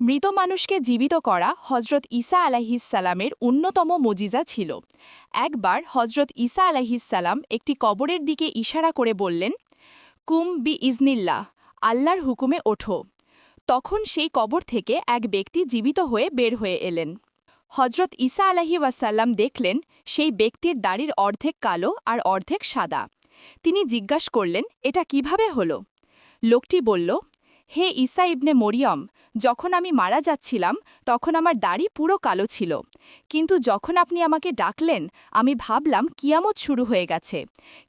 মৃত মানুষকে জীবিত করা হজরত ঈসা আলাইহিসসালামের অন্যতম মজিজা ছিল। একবার হজরত ঈসা আলাইহিসসালাম একটি কবরের দিকে ইশারা করে বললেন, কুম বি ইজনিল্লাহ, আল্লাহর হুকুমে ওঠো। তখন সেই কবর থেকে এক ব্যক্তি জীবিত হয়ে বের হয়ে এলেন। হজরত ঈসা আলাইহি ওয়াসাল্লাম দেখলেন সেই ব্যক্তির দাড়ির অর্ধেক কালো আর অর্ধেক সাদা। তিনি জিজ্ঞাসা করলেন, এটা কিভাবে হলো? লোকটি বলল, হে ঈসা ইবনে মরিয়ম, যখন আমি মারা যাচ্ছিলাম তখন আমার দাড়ি পুরো কালো ছিল, কিন্তু যখন আপনি আমাকে ডাকলেন আমি ভাবলাম কিয়ামত শুরু হয়ে গেছে।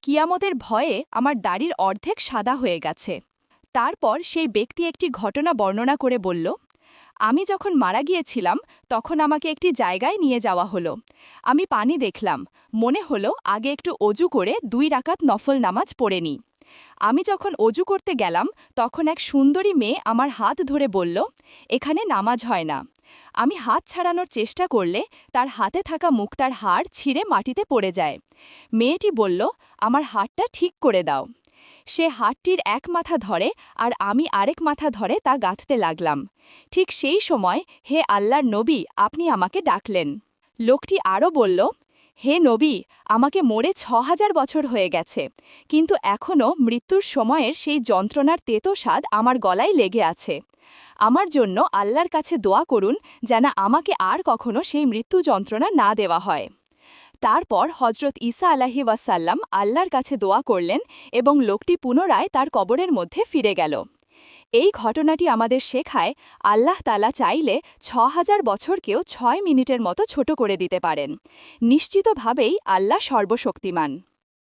কিয়ামতের ভয়ে আমার দাড়ির অর্ধেক সাদা হয়ে গেছে। তারপর সেই ব্যক্তি একটি ঘটনা বর্ণনা করে বলল, আমি যখন মারা গিয়েছিলাম তখন আমাকে একটি জায়গায় নিয়ে যাওয়া হলো। আমি পানি দেখলাম, মনে হলো আগে একটু অজু করে 2 রাকাত নফল নামাজ পড়ে নিই। আমি যখন অজু করতে গেলাম তখন এক সুন্দরী মেয়ে আমার হাত ধরে বলল, এখানে নামাজ হয় না। আমি হাত ছাড়ানোর চেষ্টা করলে তার হাতে থাকা মুক্তার হাড় ছিঁড়ে মাটিতে পড়ে যায়। মেয়েটি বলল, আমার হাতটা ঠিক করে দাও। সে হাতটির এক মাথা ধরে আর আমি আরেক মাথা ধরে তা গাঁথতে লাগলাম। ঠিক সেই সময় হে আল্লাহর নবী, আপনি আমাকে ডাকলেন। লোকটি আরও বলল, হে নবী, আমাকে মরে 6000 বছর হয়ে গেছে, কিন্তু এখনও মৃত্যুর সময়ের সেই যন্ত্রণার তেতো স্বাদ আমার গলায় লেগে আছে। আমার জন্য আল্লাহর কাছে দোয়া করুন যেন আমাকে আর কখনো সেই মৃত্যু যন্ত্রণা না দেওয়া হয়। তারপর হজরত ঈসা আলাইহি ওয়াসাল্লাম আল্লাহর কাছে দোয়া করলেন এবং লোকটি পুনরায় তার কবরের মধ্যে ফিরে গেল। এই ঘটনাটি আমাদের শেখায়, আল্লাহ তাআলা চাইলে 6000 বছরকেও 6 মিনিটের মতো ছোট করে দিতে পারেন। নিশ্চিতভাবেই আল্লাহ সর্বশক্তিমান।